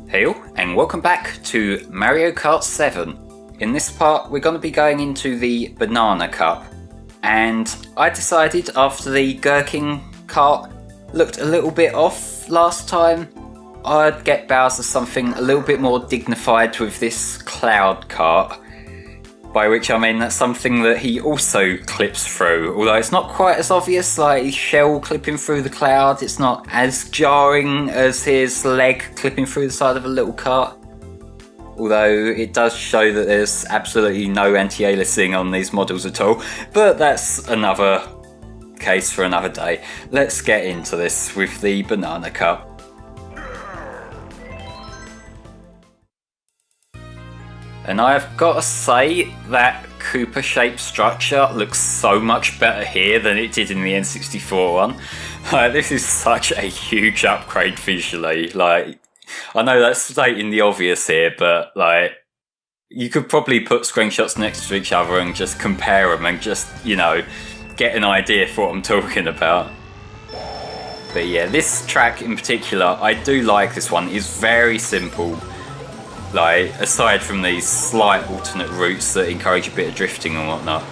Heyo, and welcome back to Mario Kart 7. In this part, we're going to be going into the Banana Cup. And I decided after the Gherkin kart looked a little bit off last time, I'd get Bowser something a little bit more dignified with this Cloud kart. By which I mean that's something that he also clips through, although it's not quite as obvious, like his shell clipping through the cloud. It's not as jarring as his leg clipping through the side of a little cart. Although it does show that there's absolutely no anti-aliasing on these models at all, but that's another case for another day. Let's get into this with the Banana Cup. And I've got to say that Koopa-shaped structure looks so much better here than it did in the N64 one. This is such a huge upgrade visually. I know that's stating the obvious here, but you could probably put screenshots next to each other and just compare them and just, get an idea for what I'm talking about. But yeah, this track in particular, I do like this one. It's very simple. Aside from these slight alternate routes that encourage a bit of drifting and whatnot.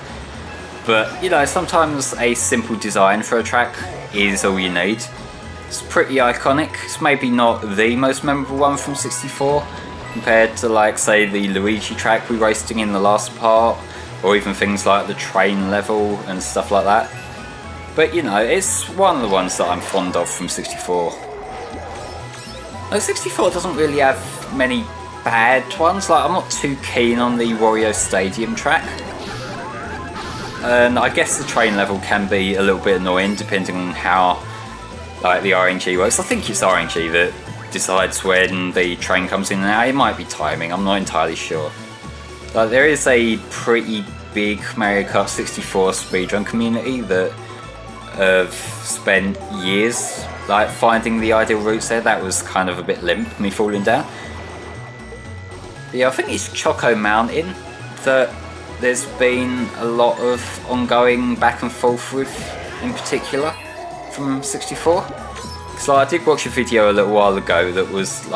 But, sometimes a simple design for a track is all you need. It's pretty iconic. It's maybe not the most memorable one from 64, compared to, say, the Luigi track we raced in the last part, or even things like the train level and stuff like that. But, it's one of the ones that I'm fond of from 64. 64 doesn't really have many bad ones. I'm not too keen on the Wario Stadium track, and I guess the train level can be a little bit annoying depending on how the RNG works. I think it's RNG that decides when the train comes in and out. It might be timing, I'm not entirely sure. There is a pretty big Mario Kart 64 speedrun community that have spent years finding the ideal routes there. That was kind of a bit limp, me falling down. Yeah, I think it's Choco Mountain that there's been a lot of ongoing back and forth with, in particular, from 64. So I did watch a video a little while ago that was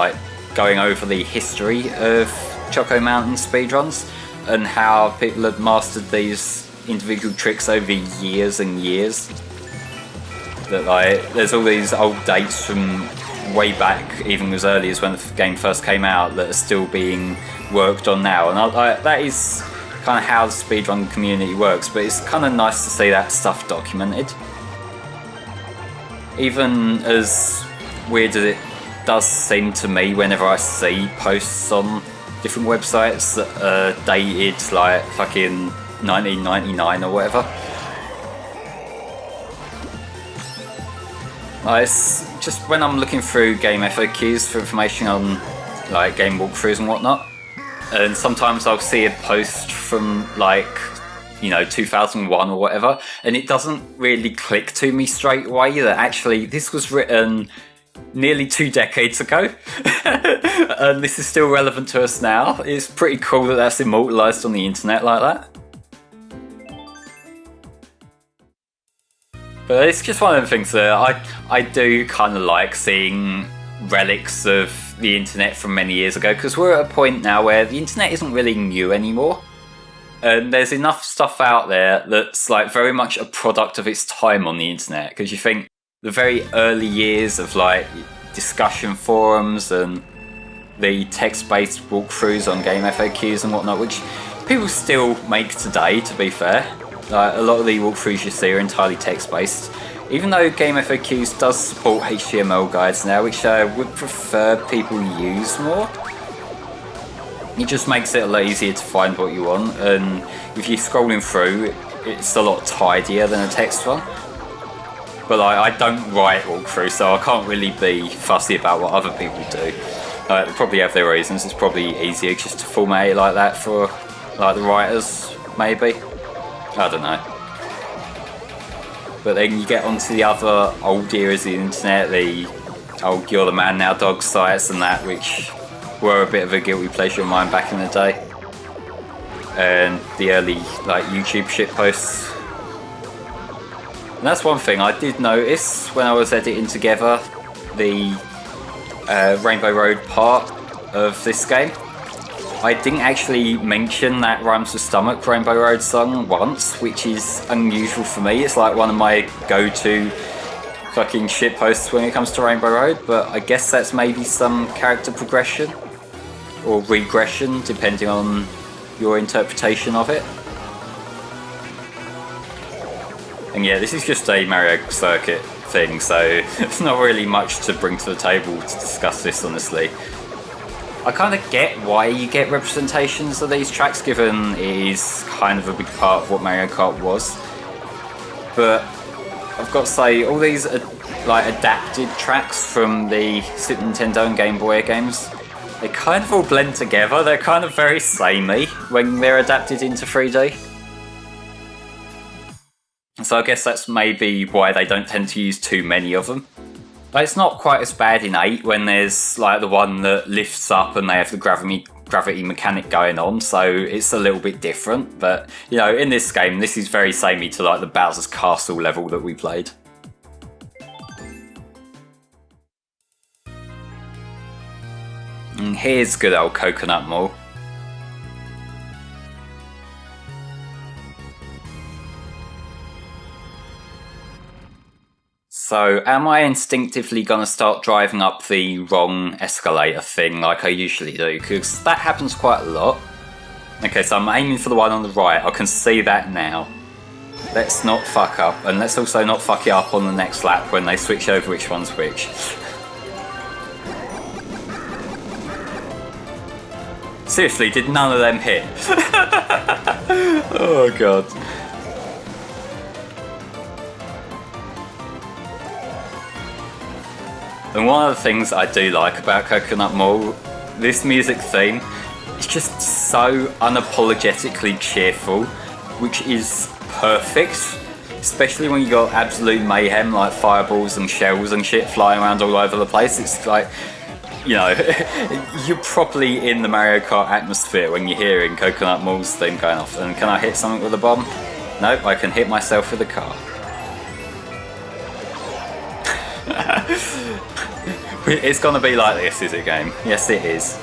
going over the history of Choco Mountain speedruns and how people had mastered these individual tricks over years and years. That there's all these old dates from way back, even as early as when the game first came out, that are still being worked on now, and that is kind of how the speedrun community works. But it's kind of nice to see that stuff documented, even as weird as it does seem to me whenever I see posts on different websites that are dated fucking 1999 or whatever. It's just when I'm looking through game FAQs for information on game walkthroughs and whatnot, and sometimes I'll see a post from 2001 or whatever, and it doesn't really click to me straight away that actually this was written nearly 2 decades ago and this is still relevant to us now. It's pretty cool that that's immortalised on the internet like that. But it's just one of the things that I do kind of like seeing relics of the internet from many years ago, because we're at a point now where the internet isn't really new anymore, and there's enough stuff out there that's very much a product of its time on the internet. Because you think the very early years of discussion forums and the text-based walkthroughs on game FAQs and whatnot, which people still make today, to be fair. A lot of the walkthroughs you see are entirely text-based, even though Game FAQs does support HTML guides now, which I would prefer people use more. It just makes it a lot easier to find what you want, and if you're scrolling through, it's a lot tidier than a text one. But I don't write walkthroughs, so I can't really be fussy about what other people do. They probably have their reasons. It's probably easier just to format it like that for the writers, maybe. I don't know. But then you get onto the other old eras of the internet, the old You're the Man Now Dog sites and that, which were a bit of a guilty pleasure of mine back in the day. And the early YouTube shitposts. And that's one thing I did notice when I was editing together the Rainbow Road part. of this game. I didn't actually mention that Rhymes with Stomach Rainbow Road song once, which is unusual for me. It's like one of my go-to fucking shitposts when it comes to Rainbow Road, but I guess that's maybe some character progression or regression, depending on your interpretation of it. And yeah, this is just a Mario Circuit thing, so it's not really much to bring to the table to discuss this, honestly. I kind of get why you get representations of these tracks, given it is kind of a big part of what Mario Kart was. But I've got to say, all these like adapted tracks from the Super Nintendo and Game Boy games, they kind of all blend together. They're kind of very samey when they're adapted into 3D. So I guess that's maybe why they don't tend to use too many of them. But it's not quite as bad in 8 when there's like the one that lifts up and they have the gravity mechanic going on, so it's a little bit different. But you know, in this game, this is very samey to like the Bowser's Castle level that we played. And here's good old Coconut Mall. So, am I instinctively going to start driving up the wrong escalator thing like I usually do? Because that happens quite a lot. Okay, so I'm aiming for the one on the right. I can see that now. Let's not fuck up. And let's also not fuck it up on the next lap when they switch over which one's which. Seriously, did none of them hit? Oh god. And one of the things I do like about Coconut Mall, this music theme, is just so unapologetically cheerful, which is perfect, especially when you got absolute mayhem like fireballs and shells and shit flying around all over the place. It's like, you know, you're properly in the Mario Kart atmosphere when you're hearing Coconut Mall's theme going off. And can I hit something with a bomb? Nope, I can hit myself with a car. It's gonna be like this, is it, game? Yes, it is.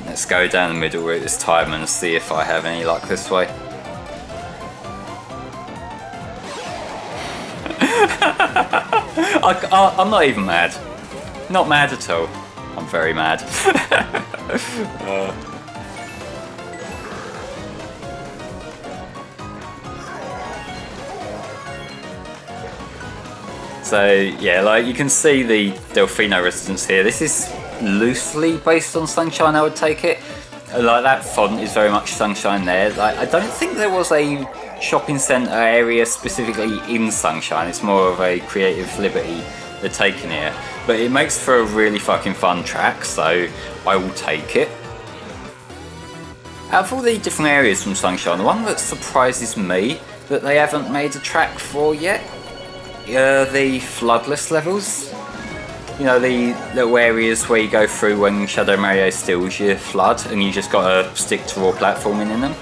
Let's go down the middle route this time and see if I have any luck this way. I'm not even mad. Not mad at all. I'm very mad. So yeah, like you can see the Delfino residence here. This is loosely based on Sunshine, I would take it. Like that font is very much Sunshine there. Like I don't think there was a shopping centre area specifically in Sunshine. It's more of a creative liberty they're taking here. But it makes for a really fucking fun track, so I will take it. Out of all the different areas from Sunshine, the one that surprises me that they haven't made a track for yet, the floodless levels. You know, the little areas where you go through when Shadow Mario steals your flood and you just gotta stick to raw platforming in them.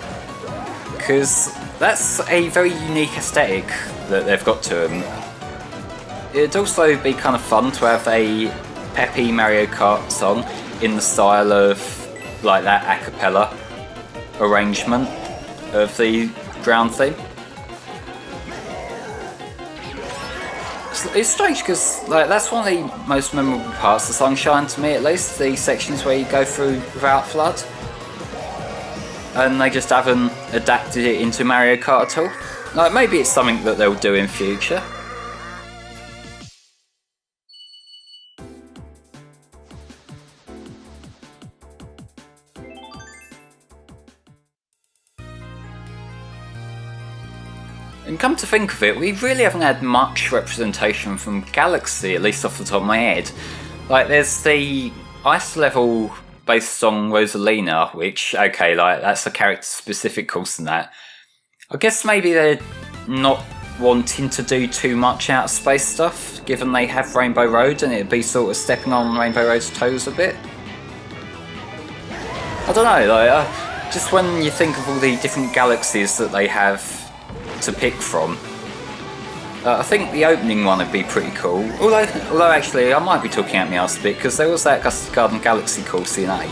Because that's a very unique aesthetic that they've got to them. It'd also be kind of fun to have a peppy Mario Kart song in the style of like that a cappella arrangement of the ground theme. It's strange because like that's one of the most memorable parts of Sunshine to me, at least, the sections where you go through without flood, and they just haven't adapted it into Mario Kart at all. Like maybe it's something that they'll do in future. And come to think of it, we really haven't had much representation from Galaxy, at least off the top of my head. Like, there's the ice level based on Rosalina, which, okay, like, that's a character-specific course in that. I guess maybe they're not wanting to do too much out of space stuff, given they have Rainbow Road, and it'd be sort of stepping on Rainbow Road's toes a bit. I don't know, like, just when you think of all the different galaxies that they have to pick from. I think the opening one would be pretty cool. Although actually, I might be talking out my ass a bit, because there was that Gus's Garden Galaxy course in 8,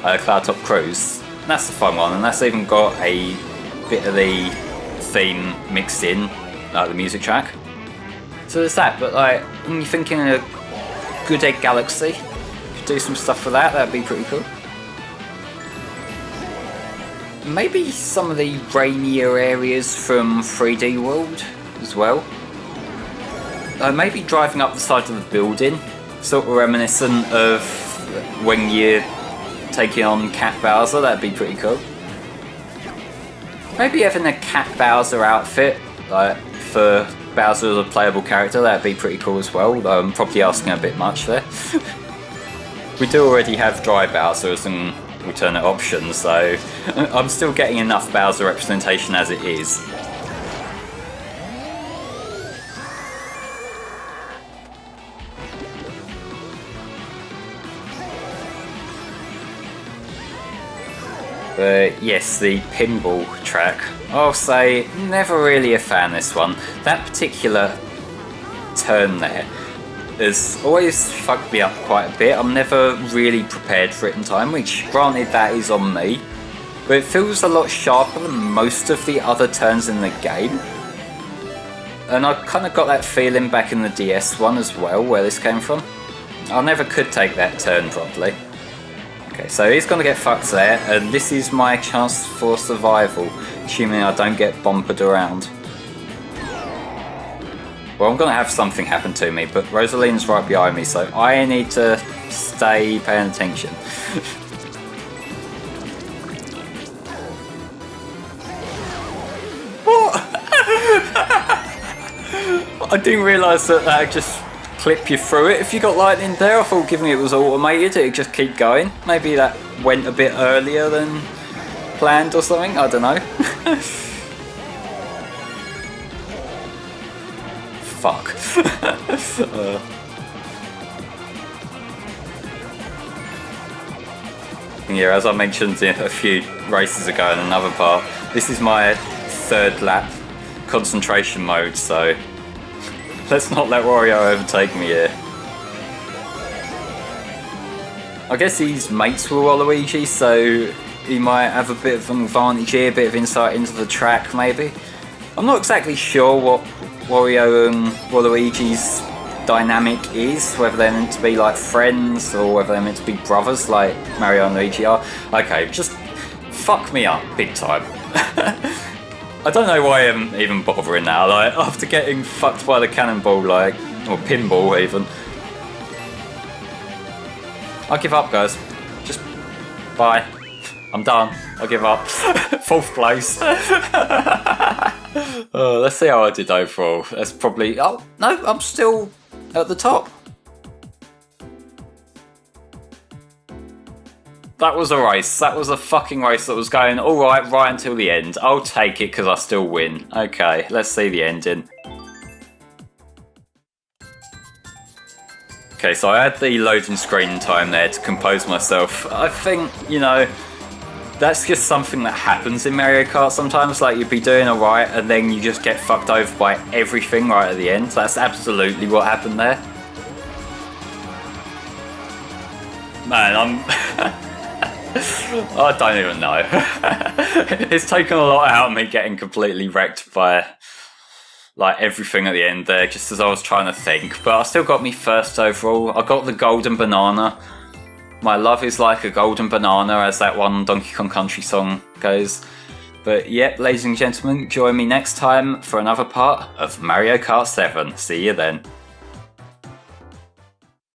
Cloudtop Cruise. And that's a fun one, and that's even got a bit of the theme mixed in, like the music track. So there's that, but like, when you're thinking of Good Egg Galaxy, could do some stuff for that, that'd be pretty cool. Maybe some of the rainier areas from 3D World as well. Maybe driving up the side of the building, sort of reminiscent of when you're taking on Cat Bowser, that'd be pretty cool. Maybe having a Cat Bowser outfit, like for Bowser as a playable character, that'd be pretty cool as well, though I'm probably asking a bit much there. We do already have Dry Bowser as an alternate option, so I'm still getting enough Bowser representation as it is. But yes, the pinball track, I'll say never really a fan of this one. That particular turn there has always fucked me up quite a bit. I'm never really prepared for it in time, which granted that is on me, but it feels a lot sharper than most of the other turns in the game. And I kind of got that feeling back in the DS one as well, where this came from. I never could take that turn properly. Okay, so he's gonna get fucked there, and this is my chance for survival, assuming I don't get bumpered around. Well, I'm gonna have something happen to me, but Rosaline's right behind me, so I need to stay paying attention. What? I didn't realise that just clip you through it. If you got lightning there, I thought given it was automated, it'd just keep going. Maybe that went a bit earlier than planned or something, I don't know. Fuck. Yeah, as I mentioned a few races ago in another part, this is my third lap concentration mode, so let's not let Wario overtake me here. I guess he's mates with Waluigi, so he might have a bit of an advantage here, a bit of insight into the track maybe. I'm not exactly sure what Wario and Waluigi's dynamic is, whether they're meant to be like friends or whether they're meant to be brothers like Mario and Luigi are. Okay, just fuck me up big time. I don't know why I'm even bothering now, like, after getting fucked by the cannonball, like, or pinball even. I give up, guys. Just, bye. I'm done. I give up. 4th place. Let's see how I did overall. That's probably, oh, no, I'm still at the top. That was a race. That was a fucking race that was going alright right until the end. I'll take it because I still win. Okay, let's see the ending. Okay, so I had the loading screen time there to compose myself. I think, you know, that's just something that happens in Mario Kart sometimes. Like, you'd be doing alright and then you just get fucked over by everything right at the end. That's absolutely what happened there. Man, I'm... I don't even know. It's taken a lot out of me getting completely wrecked by like everything at the end there, just as I was trying to think. But I still got me first overall. I got the golden banana. My love is like a golden banana, as that one Donkey Kong Country song goes. But yep, ladies and gentlemen, join me next time for another part of Mario Kart 7. See you then.